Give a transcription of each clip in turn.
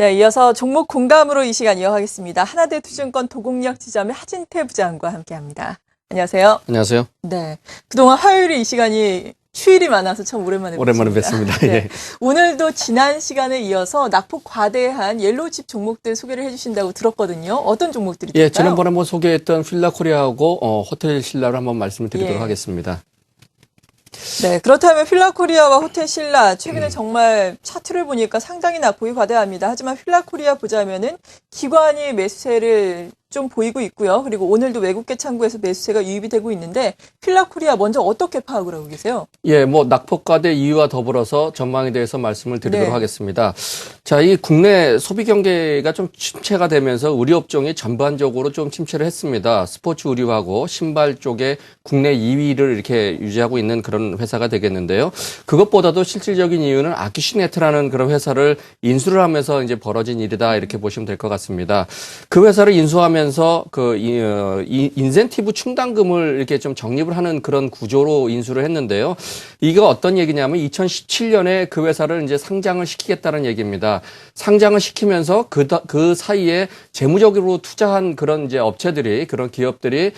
네, 이어서 종목 공감으로 이 시간 이어가겠습니다. 하나대투증권 도곡역 지점의 하진태 부장과 함께합니다. 안녕하세요. 안녕하세요. 네, 그동안 화요일에 이 시간이 휴일이 많아서 참 오랜만에 뵙습니다. 네. 예. 오늘도 지난 시간에 이어서 낙폭 과대한 옐로우칩 종목들 소개를 해주신다고 들었거든요. 어떤 종목들이 있을까요? 지난번에 소개했던 필라코리아하고 호텔 신라를 한번 말씀을 드리도록 하겠습니다. 네, 그렇다면 필라코리아와 호텔 신라 최근에 정말 차트를 보니까 상당히 낙폭이 과대합니다. 하지만 필라코리아 보자면은 기관이 매수세를 좀 보이고 있고요. 그리고 오늘도 외국계 창구에서 매수세가 유입이 되고 있는데 필라코리아 먼저 어떻게 파악을 하고 계세요? 낙폭 과대 이유와 더불어서 전망에 대해서 말씀을 드리도록 하겠습니다. 자, 이 국내 소비 경계가 좀 침체가 되면서 의류 업종이 전반적으로 좀 침체를 했습니다. 스포츠 의류하고 신발 쪽에 국내 2위를 이렇게 유지하고 있는 그런 회사가 되겠는데요. 그것보다도 실질적인 이유는 아키슈네트라는 그런 회사를 인수를 하면서 이제 벌어진 일이다 이렇게 보시면 될 것 같습니다. 그 회사를 인수하면서 인센티브 충당금을 이렇게 좀 적립을 하는 그런 구조로 인수를 했는데요. 이거 어떤 얘기냐면 2017년에 그 회사를 이제 상장을 시키겠다는 얘기입니다. 상장을 시키면서 그 사이에 재무적으로 투자한 그런 이제 업체들이 그런 기업들이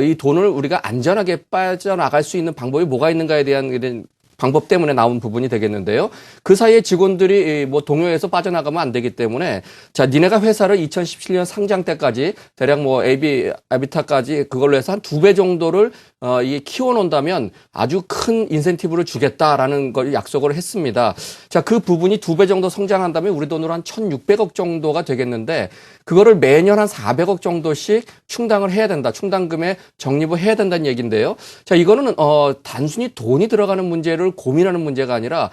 이 돈을 우리가 안전하게 빠져나갈 수 있는 방법이 뭐가 있는가에 대한 방법 때문에 나온 부분이 되겠는데요. 그 사이에 직원들이 동요에서 빠져나가면 안 되기 때문에 자, 니네가 회사를 2017년 상장 때까지 대략 아비타까지 그걸로 해서 한 2배 정도를 이게 키워놓는다면 아주 큰 인센티브를 주겠다라는 걸 약속을 했습니다. 자, 그 부분이 2배 정도 성장한다면 우리 돈으로 한 1,600억 정도가 되겠는데 그거를 매년 한 400억 정도씩 충당을 해야 된다. 충당금에 적립을 해야 된다는 얘기인데요. 자, 이거는 단순히 돈이 들어가는 문제를 고민하는 문제가 아니라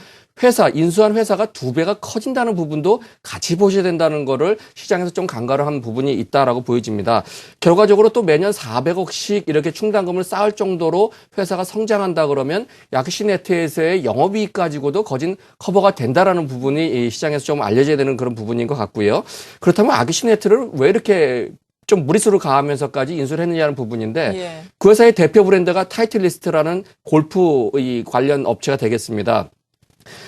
인수한 회사가 2배가 커진다는 부분도 같이 보셔야 된다는 거를 시장에서 좀 간과를 한 부분이 있다라고 보여집니다. 결과적으로 또 매년 400억씩 이렇게 충당금을 쌓을 정도로 회사가 성장한다 그러면 야키시네트에서의 영업이익 가지고도 거진 커버가 된다라는 부분이 이 시장에서 좀 알려져야 되는 그런 부분인 것 같고요. 그렇다면 아키시네트를 왜 이렇게 좀 무리수를 가하면서까지 인수를 했느냐는 부분인데 그 회사의 대표 브랜드가 타이틀리스트라는 골프 관련 업체가 되겠습니다.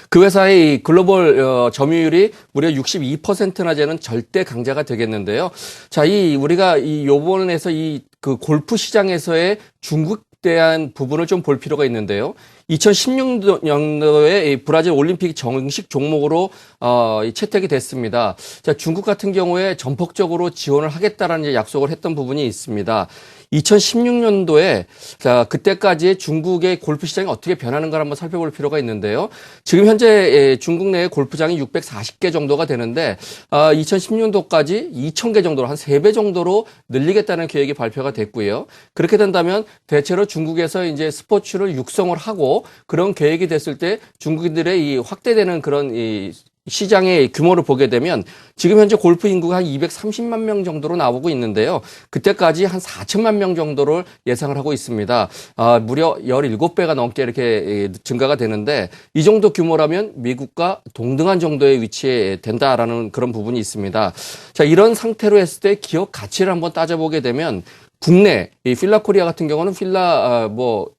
그 회사의 이 글로벌 점유율이 무려 62%나 되는 절대 강자가 되겠는데요. 자, 우리가 요번에서 그 골프 시장에서의 중국 대한 부분을 좀 볼 필요가 있는데요. 2016년도에 브라질 올림픽 정식 종목으로 채택이 됐습니다. 자, 중국 같은 경우에 전폭적으로 지원을 하겠다라는 약속을 했던 부분이 있습니다. 2016년도에 자, 그때까지 중국의 골프 시장이 어떻게 변하는가를 한번 살펴볼 필요가 있는데요. 지금 현재 중국 내에 골프장이 640개 정도가 되는데 2016년도까지 2,000개 정도로 한 3배 정도로 늘리겠다는 계획이 발표가 됐고요. 그렇게 된다면 대체로 중국에서 이제 스포츠를 육성을 하고 그런 계획이 됐을 때 중국인들의 이 확대되는 그런 시장의 규모를 보게 되면 지금 현재 골프 인구가 한 230만 명 정도로 나오고 있는데요. 그때까지 한 4천만 명 정도를 예상을 하고 있습니다. 무려 17배가 넘게 이렇게 증가가 되는데 이 정도 규모라면 미국과 동등한 정도의 위치에 된다라는 그런 부분이 있습니다. 자, 이런 상태로 했을 때 기업 가치를 한번 따져보게 되면 국내 이 필라코리아 같은 경우는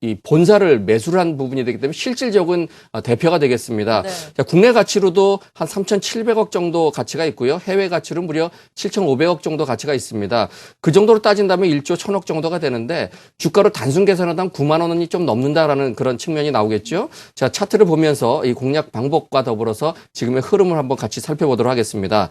이 본사를 매수를 한 부분이 되기 때문에 실질적인 대표가 되겠습니다. 네. 자, 국내 가치로도 한 3,700억 정도 가치가 있고요. 해외 가치로 무려 7,500억 정도 가치가 있습니다. 그 정도로 따진다면 1조 1,000억 정도가 되는데 주가로 단순 계산하다 9만 원이 좀 넘는다라는 그런 측면이 나오겠죠. 자, 차트를 보면서 이 공략 방법과 더불어서 지금의 흐름을 한번 같이 살펴보도록 하겠습니다.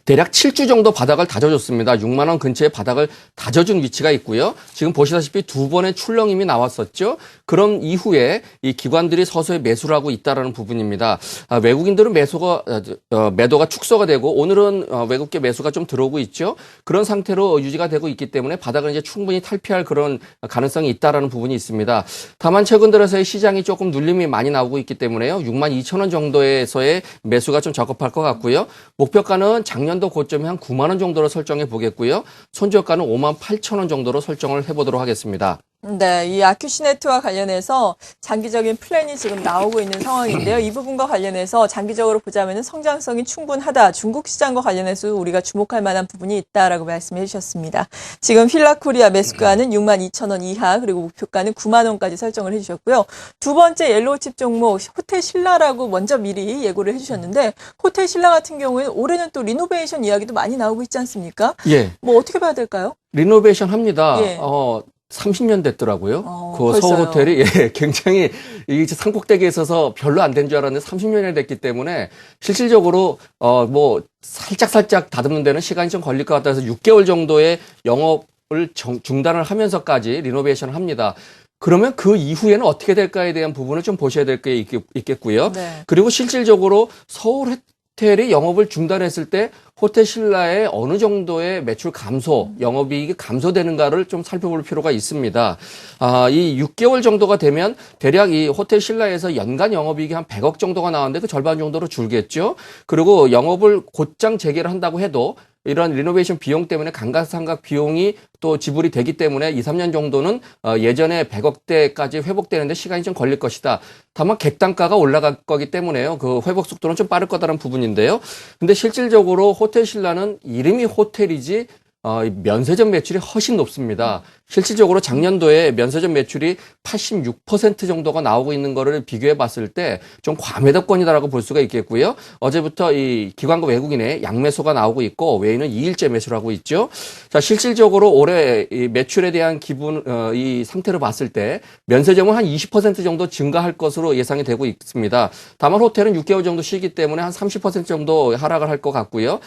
대략 7주 정도 바닥을 다져줬습니다. 6만 원 근처에 바닥을 다져준 위치가 있고요. 지금 보시다시피 2번의 출렁임이 나왔었죠. 그런 이후에 이 기관들이 서서히 매수를 하고 있다는 부분입니다. 외국인들은 매도가 축소가 되고 오늘은 외국계 매수가 좀 들어오고 있죠. 그런 상태로 유지가 되고 있기 때문에 바닥을 이제 충분히 탈피할 그런 가능성이 있다는 부분이 있습니다. 다만 최근 들어서의 시장이 조금 눌림이 많이 나오고 있기 때문에요. 6만 2천 원 정도에서의 매수가 좀 적합할 것 같고요. 목표가는 작년도 고점이 한 9만 원 정도로 설정해 보겠고요. 손절가는 5만 8천 원 정도로 설정을 해보도록 하겠습니다. 네, 이 아큐시네트와 관련해서 장기적인 플랜이 지금 나오고 있는 상황인데요. 이 부분과 관련해서 장기적으로 보자면 성장성이 충분하다. 중국 시장과 관련해서 우리가 주목할 만한 부분이 있다라고 말씀해 주셨습니다. 지금 휠라코리아 매수가는 62,000원 이하 그리고 목표가는 9만 원까지 설정을 해주셨고요. 두 번째 옐로우칩 종목 호텔 신라라고 먼저 미리 예고를 해주셨는데 호텔 신라 같은 경우에는 올해는 또 리노베이션 이야기도 많이 나오고 있지 않습니까? 예. 뭐 어떻게 봐야 될까요? 리노베이션 합니다. 예. 30년 됐더라고요. 그 벌써요. 서울 호텔이 예, 굉장히 이 산꼭대기에 있어서 별로 안 된 줄 알았는데 30년이 됐기 때문에 실질적으로 뭐 살짝 다듬는 데는 시간이 좀 걸릴 것 같아서 6개월 정도의 영업을 중단을 하면서까지 리노베이션을 합니다. 그러면 그 이후에는 어떻게 될까에 대한 부분을 좀 보셔야 될 게 있겠고요. 네. 그리고 실질적으로 서울 호텔이 영업을 중단했을 때 호텔 신라의 어느 정도의 매출 감소, 영업이익이 감소되는가를 좀 살펴볼 필요가 있습니다. 이 6개월 정도가 되면 대략 이 호텔 신라에서 연간 영업이익이 한 100억 정도가 나오는데 그 절반 정도로 줄겠죠. 그리고 영업을 곧장 재개를 한다고 해도 이런 리노베이션 비용 때문에 감가상각 비용이 또 지불이 되기 때문에 2, 3년 정도는 예전에 100억대까지 회복되는데 시간이 좀 걸릴 것이다. 다만 객단가가 올라갈 거기 때문에요. 그 회복 속도는 좀 빠를 거다라는 부분인데요. 근데 실질적으로 호텔 신라는 이름이 호텔이지 면세점 매출이 훨씬 높습니다. 실질적으로 작년도에 면세점 매출이 86% 정도가 나오고 있는 거를 비교해 봤을 때 좀 과매도권이다라고 볼 수가 있겠고요. 어제부터 이 기관과 외국인의 양매수가 나오고 있고 외인은 2일째 매수를 하고 있죠. 자, 실질적으로 올해 이 매출에 대한 이 상태로 봤을 때 면세점은 한 20% 정도 증가할 것으로 예상이 되고 있습니다. 다만 호텔은 6개월 정도 쉬기 때문에 한 30% 정도 하락을 할 것 같고요.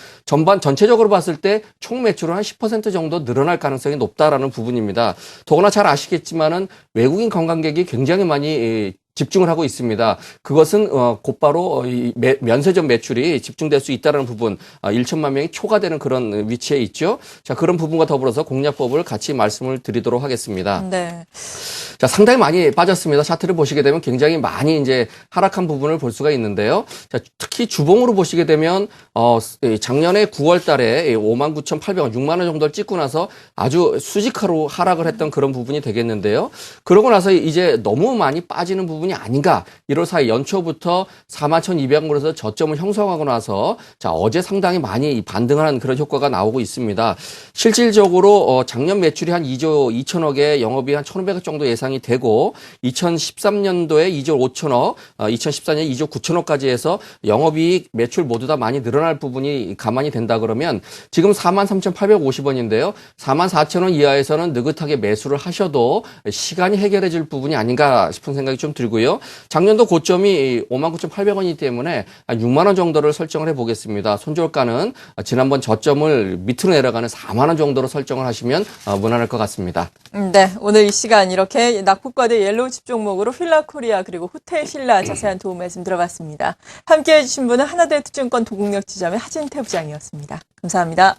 전체적으로 봤을 때 총 매출은 한 10% 정도 늘어날 가능성이 높다라는 부분입니다. 더구나 잘 아시겠지만은 외국인 관광객이 굉장히 많이 집중을 하고 있습니다. 그것은 곧바로 이 면세점 매출이 집중될 수 있다는 부분, 1천만 명이 초과되는 그런 위치에 있죠. 자, 그런 부분과 더불어서 공략법을 같이 말씀을 드리도록 하겠습니다. 네. 자, 상당히 많이 빠졌습니다. 차트를 보시게 되면 굉장히 많이 이제 하락한 부분을 볼 수가 있는데요. 자, 특히 주봉으로 보시게 되면 작년에 9월 달에 59,800원, 6만 원 정도를 찍고 나서 아주 수직화로 하락을 했던 그런 부분이 되겠는데요. 그러고 나서 이제 너무 많이 빠지는 부분이 아닌가. 1월 4일 연초부터 41,200원으로서 저점을 형성하고 나서 자, 어제 상당히 많이 반등하는 그런 효과가 나오고 있습니다. 실질적으로 작년 매출이 한 2조 2천억에 영업이 한 1,500억 정도 예상이 되고 2013년도에 2조 5천억, 2014년 2조 9천억까지 해서 영업이익 매출 모두 다 많이 늘어날 부분이 가만히 된다 그러면 지금 43,850원인데요. 44,000원 이하에서는 느긋하게 매수를 하셔도 시간이 해결해 줄 부분이 아닌가 싶은 생각이 좀 들고요. 작년도 고점이 59,800원이기 때문에 6만 원 정도를 설정을 해보겠습니다. 손절가는 지난번 저점을 밑으로 내려가는 4만 원 정도로 설정을 하시면 무난할 것 같습니다. 네, 오늘 이 시간 이렇게 낙폭과대 옐로우칩 종목으로 휠라코리아 그리고 호텔 신라 자세한 도움 말씀 들어봤습니다. 함께해 주신 분은 하나대투증권 도국역 지점의 하진태 부장이었습니다. 감사합니다.